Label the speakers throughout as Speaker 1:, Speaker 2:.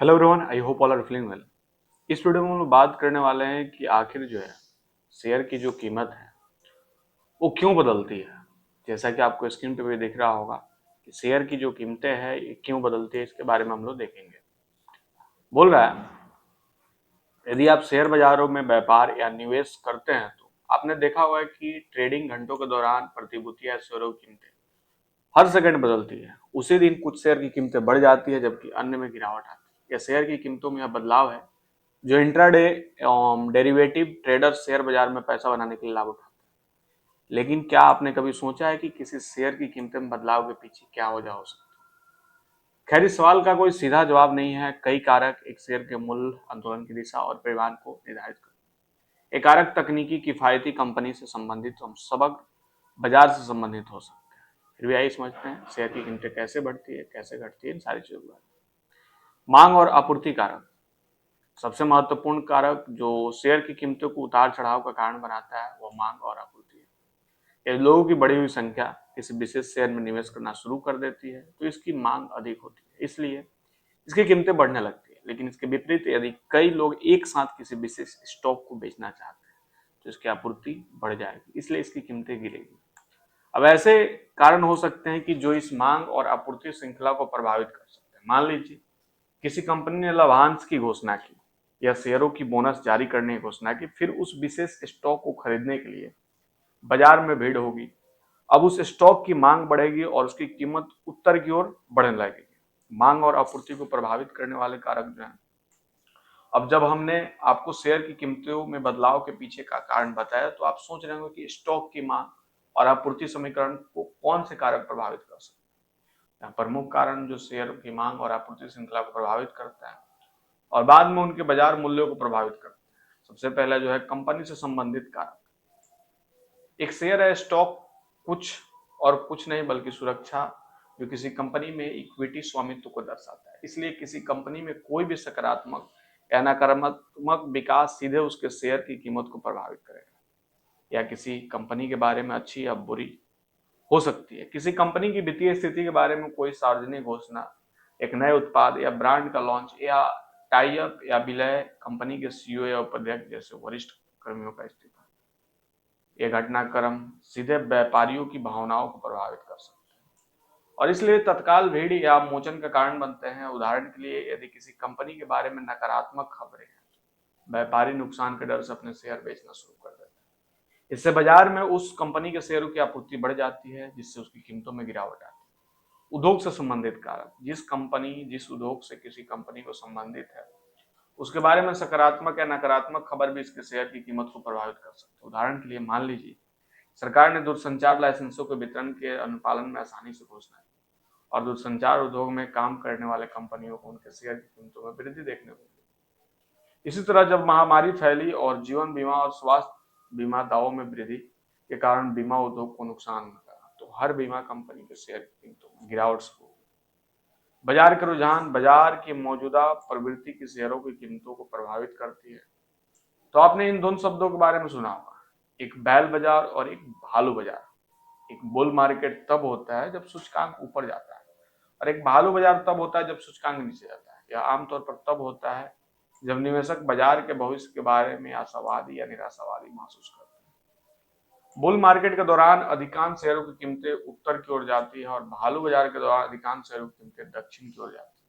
Speaker 1: Hello everyone, I hope all are feeling well. इस video में हम लोग बात करने वाले हैं कि आखिर जो है शेयर की जो कीमत है वो क्यों बदलती है। जैसा कि आपको स्क्रीन पे भी दिख रहा होगा कि शेयर की जो कीमतें हैं ये क्यों बदलती है, इसके बारे में हम लोग देखेंगे। बोल रहा है, यदि आप शेयर बाजारों में व्यापार या निवेश करते हैं तो आपने देखा होगा कि ट्रेडिंग घंटों के दौरान प्रतिभूति या शेयरों की कीमतें हर सेकंड बदलती है। उसी दिन कुछ शेयर की कीमतें बढ़ जाती है जबकि अन्य में गिरावट आती है। यह शेयर की कीमतों में यह बदलाव है जो इंट्राडे डेरिवेटिव ट्रेडर शेयर बाजार में पैसा बनाने के लिए लाभ उठाते हैं। लेकिन क्या आपने कभी सोचा है कि किसी शेयर की कीमत में बदलाव के पीछे क्या वजह हो सकती है? खैर, इस सवाल का कोई सीधा जवाब नहीं है। कई कारक एक शेयर के मूल्य, आंदोलन की दिशा और परिमाण को निर्धारित करते हैं। एक कारक तकनीकी, किफायती कंपनी से संबंधित हम सबक बाजार से संबंधित हो सकते हैं। फिर भी आइए समझते हैं शेयर की कीमतें कैसे बढ़ती है, कैसे घटती है, इन सारी चीजों के बारे में। मांग और आपूर्ति कारक, सबसे महत्वपूर्ण कारक जो शेयर की कीमतों को उतार चढ़ाव का कारण बनाता है वह मांग और आपूर्ति है। यदि लोगों की बढ़ी हुई संख्या किसी विशेष शेयर में निवेश करना शुरू कर देती है तो इसकी मांग अधिक होती है, इसलिए इसकी कीमतें बढ़ने लगती है। लेकिन इसके विपरीत यदि कई लोग एक साथ किसी विशेष स्टॉक को बेचना चाहते हैं तो इसकी आपूर्ति बढ़ जाएगी, इसलिए इसकी कीमतें गिरेगी। अब ऐसे कारण हो सकते हैं कि जो इस मांग और आपूर्ति श्रृंखला को प्रभावित कर सकते हैं। मान लीजिए किसी कंपनी ने लाभांश की घोषणा की या शेयरों की बोनस जारी करने की घोषणा की, फिर उस विशेष स्टॉक को खरीदने के लिए बाजार में भीड़ होगी। अब उस स्टॉक की मांग बढ़ेगी और उसकी कीमत उत्तर की ओर बढ़ने लगेगी। मांग और आपूर्ति को प्रभावित करने वाले कारक जो हैं, अब जब हमने आपको शेयर की कीमतों में बदलाव के पीछे का कारण बताया तो आप सोच रहे होंगे कि स्टॉक की मांग और आपूर्ति समीकरण को कौन से कारक प्रभावित कर सकते हैं। यहाँ प्रमुख कारण जो शेयर की मांग और आपूर्ति श्रृंखला को प्रभावित करता है और बाद में उनके बाजार मूल्यों को प्रभावित करते हैं। सबसे पहले जो है कंपनी से संबंधित कारक। एक शेयर है स्टॉक कुछ और कुछ नहीं बल्कि सुरक्षा जो किसी कंपनी में इक्विटी स्वामित्व को दर्शाता है। इसलिए किसी कंपनी में कोई भी सकारात्मक या नकारात्मक विकास सीधे उसके शेयर की कीमत को प्रभावित करेगा। या किसी कंपनी के बारे में अच्छी या बुरी हो सकती है। किसी कंपनी की वित्तीय स्थिति के बारे में कोई सार्वजनिक घोषणा, एक नए उत्पाद या ब्रांड का लॉन्च या टाई अप या विलय, कंपनी के सीईओ या उपाध्यक्ष जैसे वरिष्ठ कर्मियों का इस्तीफा, ये घटनाक्रम सीधे व्यापारियों की भावनाओं को प्रभावित कर सकते हैं और इसलिए तत्काल भीड़ या मोचन का कारण बनते हैं। उदाहरण के लिए यदि किसी कंपनी के बारे में नकारात्मक खबरें हैं, व्यापारी नुकसान के डर से अपने शेयर बेचना शुरू कर देते हैं। इससे बाजार में उस कंपनी के शेयरों की आपूर्ति बढ़ जाती है जिससे उसकी कीमतों में गिरावट आती है। उद्योग से संबंधित कारक, जिस उद्योग से किसी कंपनी को संबंधित है उसके बारे में सकारात्मक या नकारात्मक खबर भी इसके शेयर की कीमत को प्रभावित कर सकती है। उदाहरण के लिए मान लीजिए सरकार ने दूरसंचार लाइसेंसों के वितरण के अनुपालन में आसानी से घोषणा की और दूरसंचार उद्योग में काम करने वाले कंपनियों को उनके शेयर की कीमतों में वृद्धि देखने को मिली। इसी तरह जब महामारी फैली और जीवन बीमा और स्वास्थ्य बीमा दावों में वृद्धि के कारण बीमा उद्योग को नुकसान हुआ तो हर बीमा कंपनी के शेयर की कीमतों में गिरावट शुरू हुई। बाजार के रुझान, बाजार की मौजूदा प्रवृत्ति की शेयरों की कीमतों को प्रभावित करती है। तो आपने इन दोनों शब्दों के बारे में सुना होगा, एक बैल बाजार और एक भालू बाजार। एक बुल मार्केट तब होता है जब सूचकांक ऊपर जाता है और एक भालू बाजार तब होता है जब सूचकांक नीचे जाता है। यह आमतौर पर तब होता है जब निवेशक बाजार के भविष्य के बारे में आशावादी या निराशावादी महसूस करते हैं। बुल मार्केट के दौरान अधिकांश शेयरों की कीमतें उत्तर की ओर जाती है और भालू बाजार के दौरान अधिकांश शेयरों की कीमतें दक्षिण की ओर जाती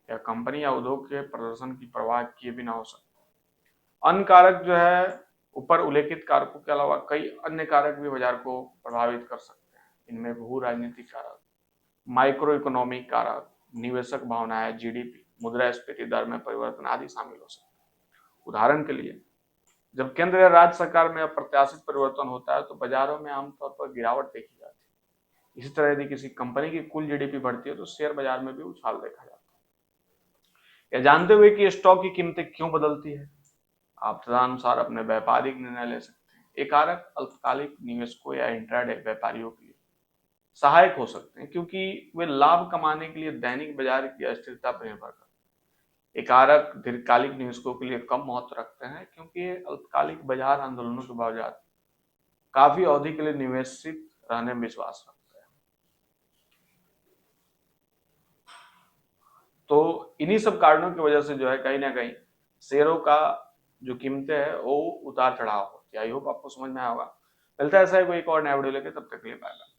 Speaker 1: है। यह कंपनी या उद्योग के प्रदर्शन की परवाह किए बिना हो सकता है। अन्य कारक जो है, ऊपर उल्लेखित कारकों के अलावा कई अन्य कारक भी बाजार को प्रभावित कर सकते हैं। इनमें भू राजनीतिक कारक, माइक्रो इकोनॉमिक कारक, निवेशक भावनाएं, जीडीपी, मुद्रास्फीति दर में परिवर्तन आदि शामिल हो सकते हैं। उदाहरण के लिए जब केंद्र या राज्य सरकार में अप्रत्याशित परिवर्तन होता है तो बाजारों में आमतौर पर गिरावट देखी जाती है। इसी तरह यदि किसी कंपनी की कुल जीडीपी बढ़ती है तो शेयर बाजार में भी उछाल देखा जाता है। यह जानते हुए कि स्टॉक की कीमतें क्यों बदलती है, आप तदनुसार अपने व्यापारिक निर्णय ले सकते हैं। एक कारक अल्पकालिक निवेशकों या इंट्राडे व्यापारियों के लिए सहायक हो सकते हैं क्योंकि वे लाभ कमाने के लिए दैनिक बाजार की अस्थिरता पर निर्भर करते हैं। एक कारक दीर्घकालिक निवेशकों के लिए कम महत्व रखते हैं क्योंकि अल्पकालिक बाजार आंदोलनों के बावजूद काफी अवधि के लिए निवेशित रहने में विश्वास रखते हैं। तो इन्हीं सब कारणों की वजह से जो है कहीं ना कहीं शेयरों का जो कीमतें है वो उतार चढ़ाव होती है। आई होप आपको समझ में आया होगा। मिलता है ऐसा है कोई एक और नया वीडियो लेके, तब तक के लिए बाय बाय।